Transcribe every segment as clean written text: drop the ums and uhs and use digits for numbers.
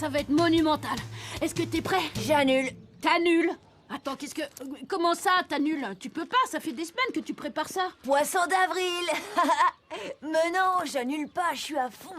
Ça va être monumental. Est-ce que t'es prêt? J'annule. T'annules? Attends, qu'est-ce que... Comment ça, t'annules? Tu peux pas, ça fait des semaines que tu prépares ça. Poisson d'avril. Mais non, j'annule pas, je suis à fond.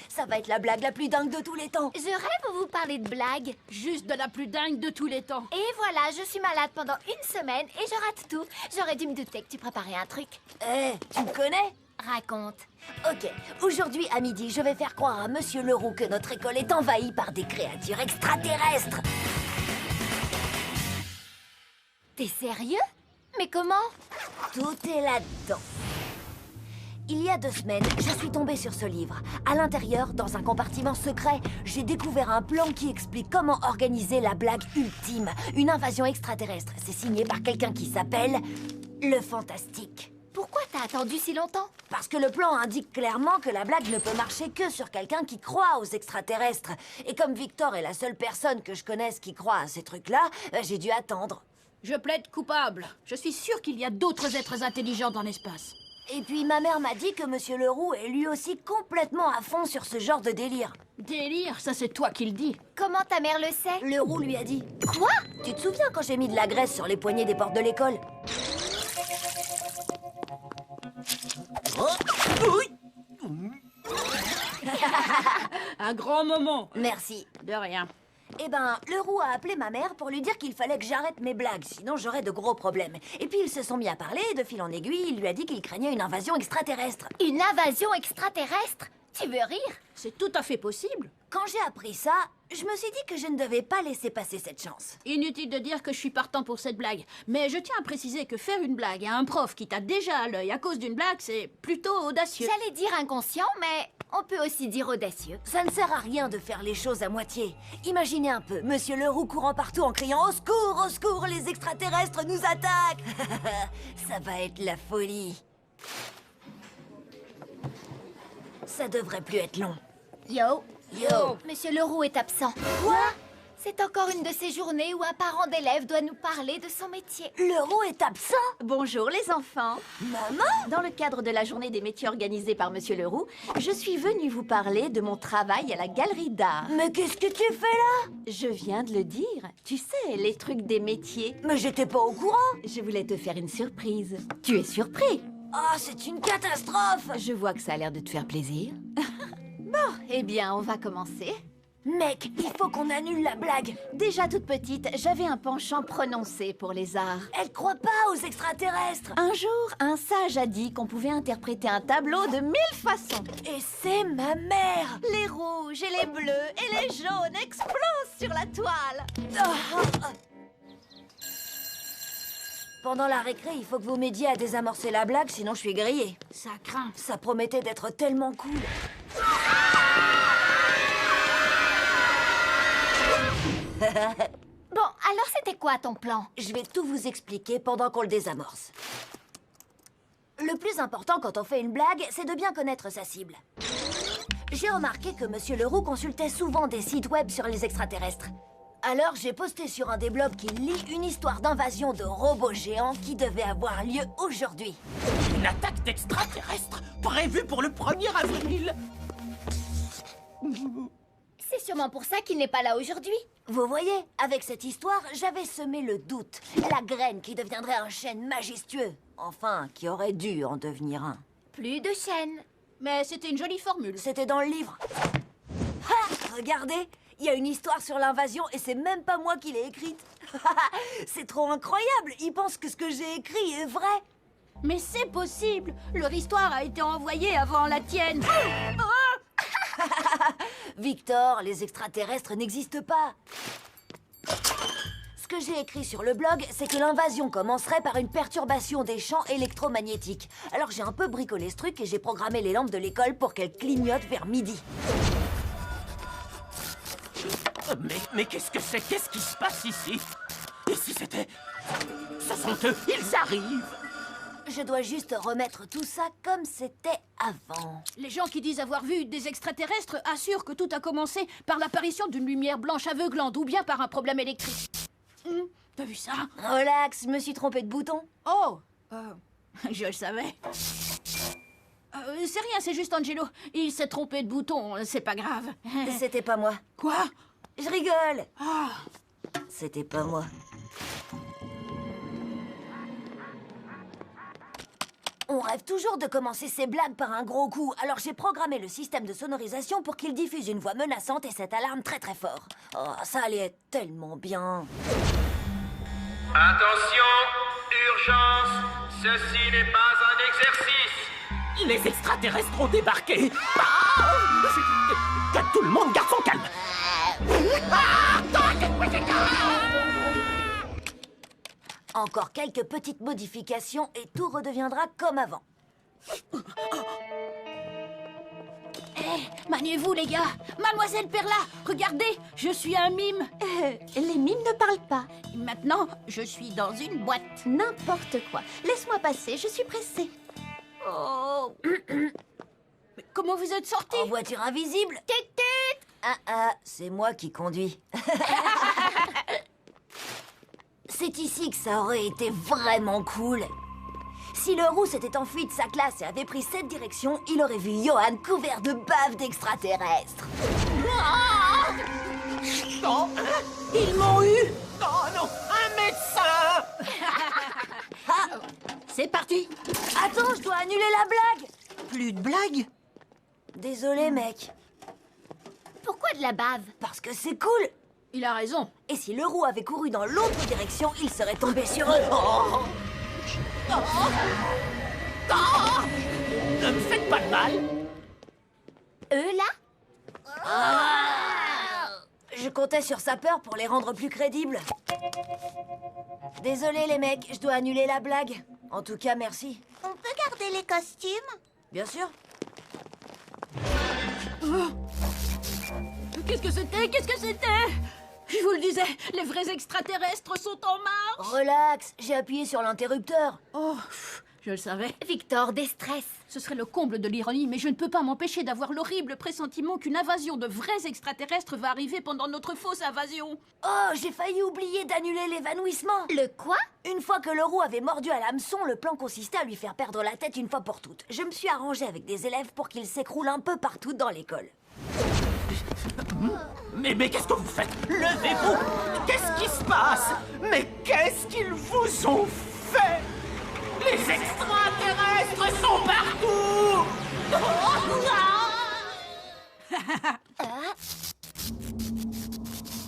Ça va être la blague la plus dingue de tous les temps. Je rêve de vous parler de blagues. Juste de la plus dingue de tous les temps. Et voilà, je suis malade pendant une semaine et je rate tout. J'aurais dû me douter que tu préparais un truc. Tu me connais? Raconte. Ok, aujourd'hui à midi, je vais faire croire à Monsieur Leroux que notre école est envahie par des créatures extraterrestres. T'es sérieux? Mais comment? Tout est là-dedans. Il y a 2 semaines, je suis tombée sur ce livre. À l'intérieur, dans un compartiment secret, j'ai découvert un plan qui explique comment organiser la blague ultime. Une invasion extraterrestre. C'est signé par quelqu'un qui s'appelle le Fantastique. Pourquoi t'as attendu si longtemps? Parce que le plan indique clairement que la blague ne peut marcher que sur quelqu'un qui croit aux extraterrestres. Et comme Victor est la seule personne que je connaisse qui croit à ces trucs-là, j'ai dû attendre. Je plaide coupable. Je suis sûre qu'il y a d'autres êtres intelligents dans l'espace. Et puis ma mère m'a dit que Monsieur Leroux est lui aussi complètement à fond sur ce genre de délire. Délire, ça c'est toi qui le dis. Comment ta mère le sait? Leroux lui a dit. Quoi? Tu te souviens quand j'ai mis de la graisse sur les poignées des portes de l'école? Un grand moment. Merci. De rien. Eh ben, Leroux a appelé ma mère pour lui dire qu'il fallait que j'arrête mes blagues, sinon j'aurais de gros problèmes. Et puis ils se sont mis à parler, et de fil en aiguille, il lui a dit qu'il craignait une invasion extraterrestre. Une invasion extraterrestre? Tu veux rire? C'est tout à fait possible. Quand j'ai appris ça, je me suis dit que je ne devais pas laisser passer cette chance. Inutile de dire que je suis partant pour cette blague. Mais je tiens à préciser que faire une blague à un prof qui t'a déjà à l'œil à cause d'une blague, c'est plutôt audacieux. J'allais dire inconscient, mais on peut aussi dire audacieux. Ça ne sert à rien de faire les choses à moitié. Imaginez un peu, Monsieur Leroux courant partout en criant au secour, les extraterrestres nous attaquent. Ça va être la folie. Ça devrait plus être long. Yo. Yo. Monsieur Leroux est absent. Quoi? C'est encore une de ces journées où un parent d'élève doit nous parler de son métier. Leroux est absent? Bonjour les enfants. Maman? Dans le cadre de la journée des métiers organisée par Monsieur Leroux, je suis venue vous parler de mon travail à la galerie d'art. Mais qu'est-ce que tu fais là? Je viens de le dire. Tu sais, les trucs des métiers. Mais j'étais pas au courant. Je voulais te faire une surprise. Tu es surpris? Oh, c'est une catastrophe. Je vois que ça a l'air de te faire plaisir. Bon, eh bien, on va commencer. Mec, il faut qu'on annule la blague. Déjà toute petite, j'avais un penchant prononcé pour les arts. Elle croit pas aux extraterrestres. Un jour, un sage a dit qu'on pouvait interpréter un tableau de 1000 façons. Et c'est ma mère. Les rouges et les bleus et les jaunes explosent sur la toile. Pendant la récré, il faut que vous m'aidiez à désamorcer la blague, sinon je suis grillée. Ça craint. Ça promettait d'être tellement cool. Bon, alors c'était quoi ton plan? Je vais tout vous expliquer pendant qu'on le désamorce. Le plus important quand on fait une blague, c'est de bien connaître sa cible. J'ai remarqué que Monsieur Leroux consultait souvent des sites web sur les extraterrestres. Alors j'ai posté sur un des blogs qui lit une histoire d'invasion de robots géants qui devait avoir lieu aujourd'hui. Une attaque d'extraterrestres prévue pour le 1er avril. C'est sûrement pour ça qu'il n'est pas là aujourd'hui. Vous voyez, avec cette histoire, j'avais semé le doute. La graine qui deviendrait un chêne majestueux. Enfin, qui aurait dû en devenir un. Plus de chaînes. Mais c'était une jolie formule. C'était dans le livre. Ha! Regardez, il y a une histoire sur l'invasion et c'est même pas moi qui l'ai écrite. C'est trop incroyable. Ils pensent que ce que j'ai écrit est vrai. Mais c'est possible. Leur histoire a été envoyée avant la tienne. Victor, les extraterrestres n'existent pas. Ce que j'ai écrit sur le blog, c'est que l'invasion commencerait par une perturbation des champs électromagnétiques. Alors j'ai un peu bricolé ce truc et j'ai programmé les lampes de l'école pour qu'elles clignotent vers midi. Mais qu'est-ce que c'est? Qu'est-ce qui se passe ici? Et si c'était... Ce sont eux, ils arrivent! Je dois juste remettre tout ça comme c'était avant. Les gens qui disent avoir vu des extraterrestres assurent que tout a commencé par l'apparition d'une lumière blanche aveuglante ou bien par un problème électrique. T'as vu ça? Relax, je me suis trompée de bouton. Oh, je le savais. C'est rien, c'est juste Angelo. Il s'est trompé de bouton, c'est pas grave. C'était pas moi. Quoi? Je rigole. C'était pas moi. On rêve toujours de commencer ses blagues par un gros coup, alors j'ai programmé le système de sonorisation pour qu'il diffuse une voix menaçante et cette alarme très très fort. Oh, ça allait être tellement bien. Attention, urgence, ceci n'est pas un exercice. Les extraterrestres ont débarqué. Que tout le monde garde son calme. Encore quelques petites modifications et tout redeviendra comme avant. Maniez-vous, les gars. Mademoiselle Perla, regardez, je suis un mime. Les mimes ne parlent pas. Maintenant, je suis dans une boîte. N'importe quoi. Laisse-moi passer, je suis pressée. Oh. Mais comment vous êtes sortis? En voiture invisible. C'est moi qui conduis. C'est ici que ça aurait été vraiment cool. Si le roux s'était enfui de sa classe et avait pris cette direction, il aurait vu Johan couvert de bave d'extraterrestres. Non, ils m'ont eu. Oh non, un médecin. C'est parti. Attends, je dois annuler la blague. Plus de blagues? Désolé, mec. Pourquoi de la bave? Parce que c'est cool. Il a raison. Et si le roux avait couru dans l'autre direction, il serait tombé sur eux. Ne me faites pas de mal. Eux, là? Je comptais sur sa peur pour les rendre plus crédibles. Désolé, les mecs, je dois annuler la blague. En tout cas, merci. On peut garder les costumes? Bien sûr. Qu'est-ce que c'était? Qu'est-ce que c'était? Je vous le disais, les vrais extraterrestres sont en marche. Relax, j'ai appuyé sur l'interrupteur. Oh, je le savais. Victor, déstresse. Ce serait le comble de l'ironie, mais je ne peux pas m'empêcher d'avoir l'horrible pressentiment qu'une invasion de vrais extraterrestres va arriver pendant notre fausse invasion. Oh, j'ai failli oublier d'annuler l'évanouissement. Le quoi? Une fois que le roux avait mordu à l'hameçon, le plan consistait à lui faire perdre la tête une fois pour toutes. Je me suis arrangée avec des élèves pour qu'il s'écroule un peu partout dans l'école. Mais qu'est-ce que vous faites? Levez-vous. Qu'est-ce qui se passe? Mais qu'est-ce qu'ils vous ont fait? Les extraterrestres sont partout.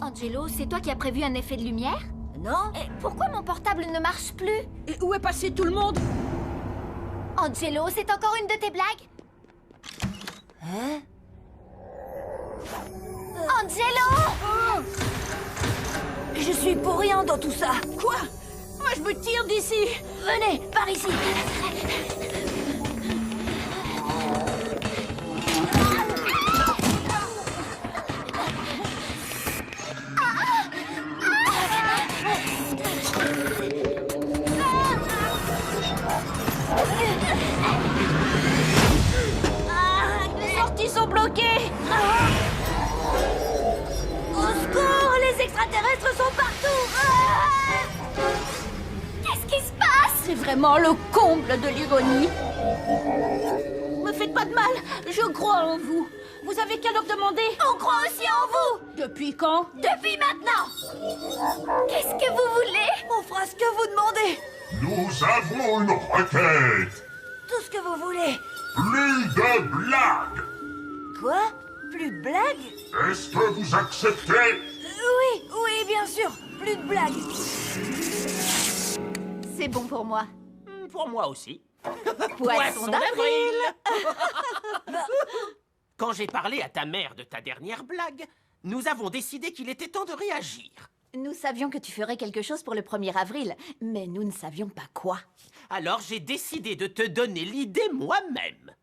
Angelo, c'est toi qui as prévu un effet de lumière? Non? Et pourquoi mon portable ne marche plus? Et où est passé tout le monde? Angelo, c'est encore une de tes blagues? Hein? Angelo! Je suis pour rien dans tout ça. Quoi? Moi, je me tire d'ici. Venez, par ici. Les sorties sont bloquées. Au secours, les extraterrestres sont partout. Qu'est-ce qui se passe? C'est vraiment le comble de l'ironie. Me faites pas de mal, je crois en vous. Vous avez qu'à leur demander. On croit aussi en vous! Depuis quand? Depuis maintenant! Qu'est-ce que vous voulez? On fera ce que vous demandez. Nous avons une requête. Tout ce que vous voulez. Plus de blagues. Quoi? Plus de blagues? Est-ce que vous acceptez? Oui, bien sûr. Plus de blagues. C'est bon pour moi. Pour moi aussi. Poisson d'avril. Quand j'ai parlé à ta mère de ta dernière blague, nous avons décidé qu'il était temps de réagir. Nous savions que tu ferais quelque chose pour le 1er avril, mais nous ne savions pas quoi. Alors j'ai décidé de te donner l'idée moi-même.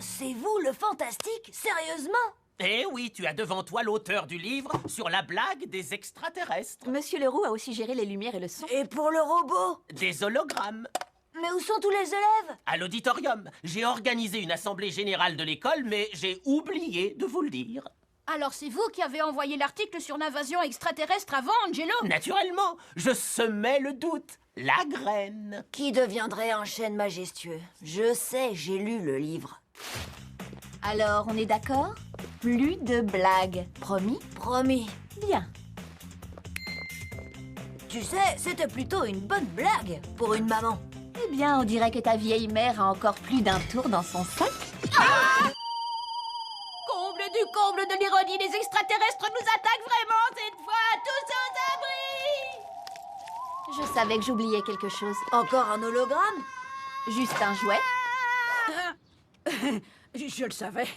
C'est vous, le fantastique? Sérieusement? Eh oui, tu as devant toi l'auteur du livre sur la blague des extraterrestres. Monsieur Leroux a aussi géré les lumières et le son. Et pour le robot? Des hologrammes. Mais où sont tous les élèves? À l'auditorium, j'ai organisé une assemblée générale de l'école, mais j'ai oublié de vous le dire. Alors c'est vous qui avez envoyé l'article sur l'invasion extraterrestre avant, Angelo? Naturellement, je semais le doute, la graine. Qui deviendrait un chêne majestueux? Je sais, j'ai lu le livre. Alors, on est d'accord? Plus de blagues. Promis? Promis. Bien. Tu sais, c'était plutôt une bonne blague pour une maman. Eh bien, on dirait que ta vieille mère a encore plus d'un tour dans son sac. Comble du comble de l'ironie, les extraterrestres nous attaquent vraiment cette fois. Tous aux abris! Je savais que j'oubliais quelque chose. Encore un hologramme? Juste un jouet. Je le savais.